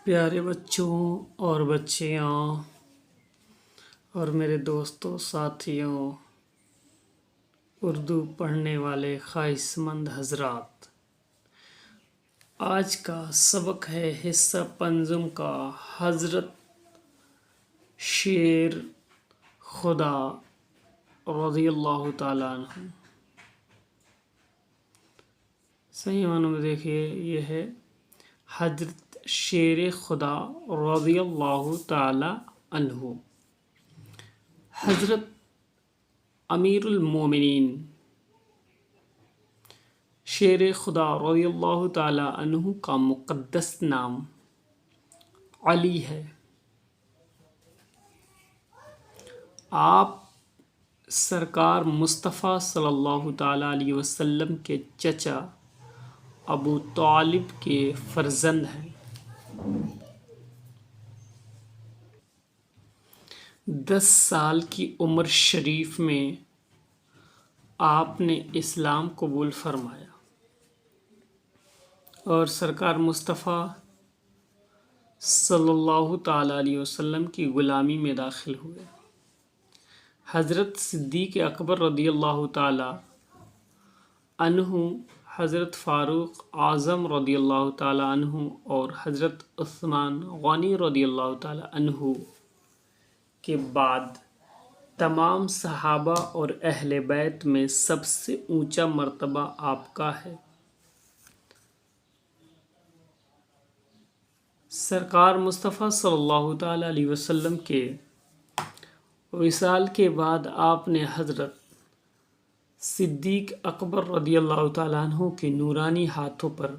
پیارے بچوں اور بچیاں اور میرے دوستوں ساتھیوں، اردو پڑھنے والے خواہش مند حضرات، آج کا سبق ہے حصہ پنجم کا حضرت شیر خدا رضی اللہ تعالیٰ عنہ۔ صحیح معنوں میں دیکھیے، یہ ہے حضرت شیر خدا رضی اللہ تعالی عنہ، حضرت امیر المومنین شیر خدا رضی اللہ تعالی عنہ کا مقدس نام علی ہے۔ آپ سرکار مصطفیٰ صلی اللہ تعالی علیہ وسلم کے چچا ابو طالب کے فرزند ہیں۔ 10 سال کی عمر شریف میں آپ نے اسلام قبول فرمایا اور سرکار مصطفیٰ صلی اللہ تعالی علیہ وسلم کی غلامی میں داخل ہوئے۔ حضرت صدیق اکبر رضی اللہ تعالی عنہ، حضرت فاروق اعظم رضی اللہ تعالی عنہ اور حضرت عثمان غنی رضی اللہ تعالی عنہ کے بعد تمام صحابہ اور اہل بیت میں سب سے اونچا مرتبہ آپ کا ہے۔ سرکار مصطفیٰ صلی اللہ تعالی علیہ وسلم کے وصال کے بعد آپ نے حضرت صدیق اکبر رضی اللہ تعالیٰ عنہ کے نورانی ہاتھوں پر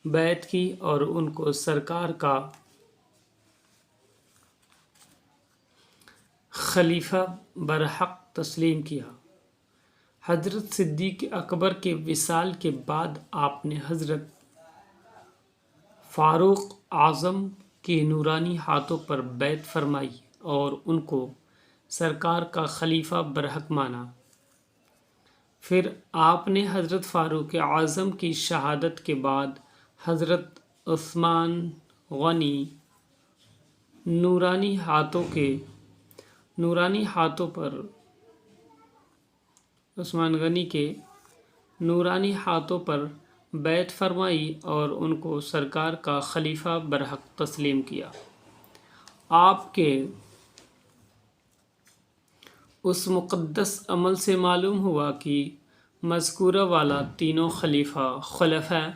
بیعت کی اور ان کو سرکار کا خلیفہ برحق تسلیم کیا۔ حضرت صدیق اکبر کے وصال کے بعد آپ نے حضرت فاروق اعظم کے نورانی ہاتھوں پر بیعت فرمائی اور ان کو سرکار کا خلیفہ برحق مانا۔ پھر آپ نے حضرت فاروق اعظم کی شہادت کے بعد حضرت عثمان غنی نورانی ہاتھوں پر بیعت فرمائی اور ان کو سرکار کا خلیفہ برحق تسلیم کیا۔ آپ کے اس مقدس عمل سے معلوم ہوا کہ مذکورہ والا تینوں خلفاء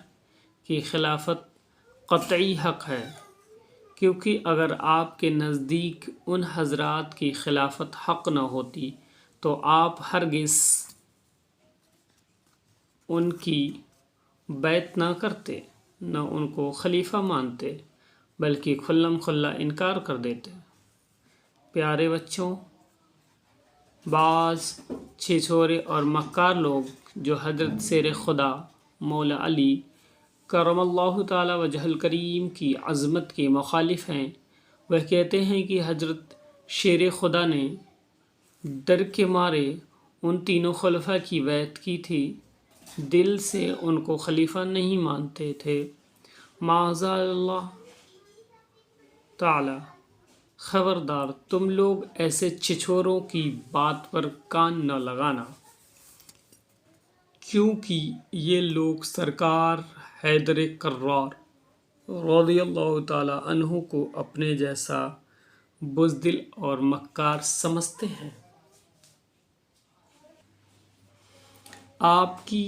کی خلافت قطعی حق ہے، کیونکہ اگر آپ کے نزدیک ان حضرات کی خلافت حق نہ ہوتی تو آپ ہرگز ان کی بیعت نہ کرتے، نہ ان کو خلیفہ مانتے، بلکہ کھلم کھلا انکار کر دیتے۔ پیارے بچوں، بعض چھچورے اور مکار لوگ جو حضرت شیر خدا مولا علی کرم اللہ تعالی وجہ الکریم کی عظمت کے مخالف ہیں، وہ کہتے ہیں کہ حضرت شیر خدا نے ڈر کے مارے ان تینوں خلفاء کی بیعت کی تھی، دل سے ان کو خلیفہ نہیں مانتے تھے۔ معاذ اللہ تعالی، خبردار تم لوگ ایسے چھچوروں کی بات پر کان نہ لگانا، کیونکہ یہ لوگ سرکار حیدر کرار رضی اللہ تعالی عنہ کو اپنے جیسا بزدل اور مکار سمجھتے ہیں۔ آپ کی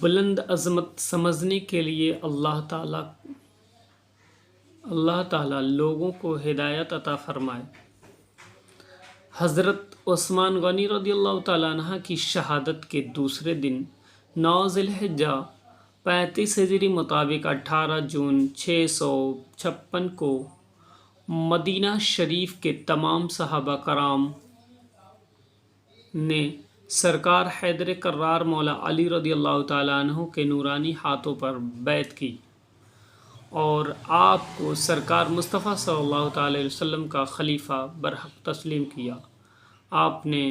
بلند عظمت سمجھنے کے لیے اللہ تعالی لوگوں کو ہدایت عطا فرمائے۔ حضرت عثمان غنی رضی اللہ تعالیٰ عنہ کی شہادت کے دوسرے دن 9 ذی الحجہ 35 ہجری مطابق 18 جون 656 کو مدینہ شریف کے تمام صحابہ کرام نے سرکار حیدر کرار مولا علی رضی اللہ تعالیٰ عنہ کے نورانی ہاتھوں پر بیعت کی اور آپ کو سرکار مصطفیٰ صلی اللہ تعالی علیہ وسلم کا خلیفہ برحق تسلیم کیا۔ آپ نے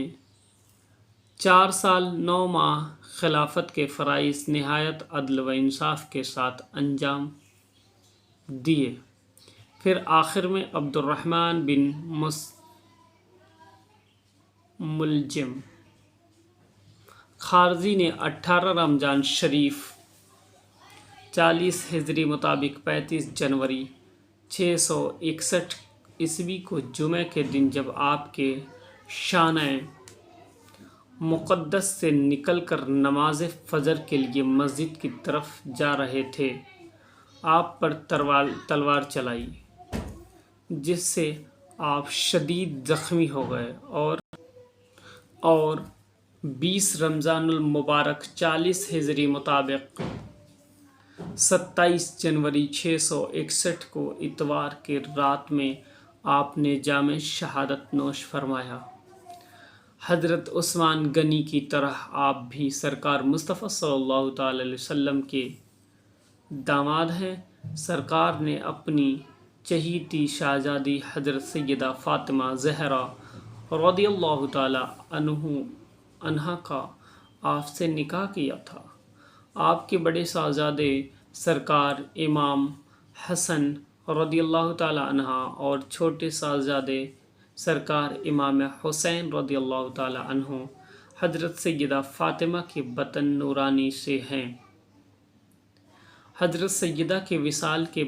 4 سال 9 ماہ خلافت کے فرائض نہایت عدل و انصاف کے ساتھ انجام دیے۔ پھر آخر میں عبد الرحمن بن ملجم خارزی نے 18 رمضان شریف 40 ہجری مطابق 35 جنوری 661 عیسوی کو جمعہ کے دن جب آپ کے شانہ مقدس سے نکل کر نماز فجر کے لیے مسجد کی طرف جا رہے تھے، آپ پر تلوار چلائی، جس سے آپ شدید زخمی ہو گئے اور 20 رمضان المبارک 40 ہجری مطابق 27 جنوری 661 کو اتوار کے رات میں آپ نے جام شہادت نوش فرمایا۔ حضرت عثمان غنی کی طرح آپ بھی سرکار مصطفیٰ صلی اللہ تعالی علیہ وسلم کے داماد ہیں۔ سرکار نے اپنی چہیتی شہزادی حضرت سیدہ فاطمہ زہرا رضی اللہ تعالی عنہا کا آپ سے نکاح کیا تھا۔ آپ کے بڑے صاحبزادے سرکار امام حسن رضی اللہ تعالی عنہ اور چھوٹے صاحبزادے سرکار امام حسین رضی اللہ تعالی عنہ حضرت سیدہ فاطمہ کے بطن نورانی سے ہیں۔ حضرت سیدہ کے وصال کے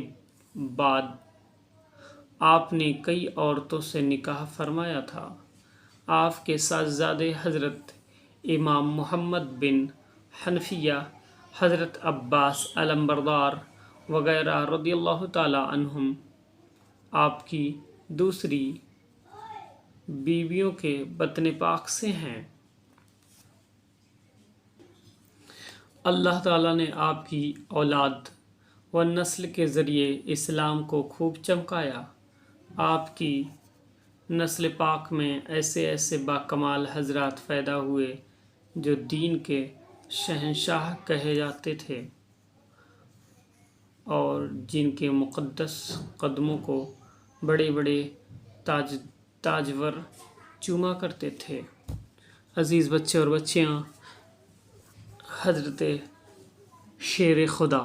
بعد آپ نے کئی عورتوں سے نکاح فرمایا تھا۔ آپ کے صاحبزادے حضرت امام محمد بن حنفیہ، حضرت عباس علمبردار وغیرہ رضی اللہ تعالی عنہم آپ کی دوسری بیویوں کے بطن پاک سے ہیں۔ اللہ تعالیٰ نے آپ کی اولاد و نسل کے ذریعے اسلام کو خوب چمکایا۔ آپ کی نسل پاک میں ایسے باکمال حضرات پیدا ہوئے جو دین کے شہنشاہ کہے جاتے تھے اور جن کے مقدس قدموں کو بڑے تاجور چوما کرتے تھے۔ عزیز بچے اور بچیاں، حضرت شیر خدا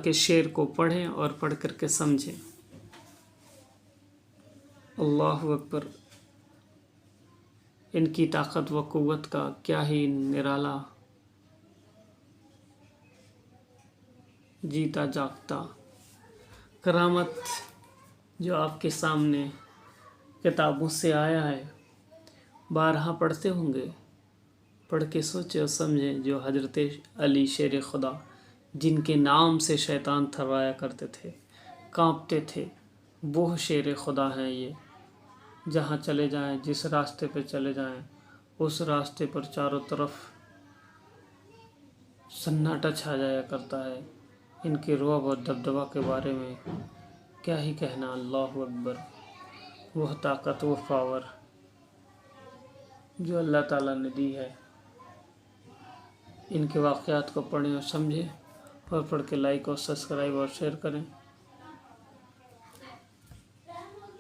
کے شعر کو پڑھیں اور پڑھ کر کے سمجھیں۔ اللہ اکبر! ان کی طاقت و قوت کا کیا ہی نرالا جیتا جاگتا کرامت جو آپ کے سامنے کتابوں سے آیا ہے، بارہا پڑھتے ہوں گے، پڑھ کے سوچے اور سمجھیں۔ جو حضرت علی شیر خدا، جن کے نام سے شیطان تھروایا کرتے تھے، کانپتے تھے، وہ شیر خدا ہیں۔ یہ جہاں چلے جائیں، جس راستے پہ چلے جائیں، اس راستے پر چاروں طرف سناٹا چھا جایا کرتا ہے۔ ان کے رعب اور دبدبہ کے بارے میں کیا ہی کہنا۔ اللہ اکبر! وہ طاقت، وہ پاور جو اللہ تعالیٰ نے دی ہے، ان کے واقعات کو پڑھیں اور سمجھیں، اور پڑھ کے لائک اور سبسکرائب اور شیئر کریں۔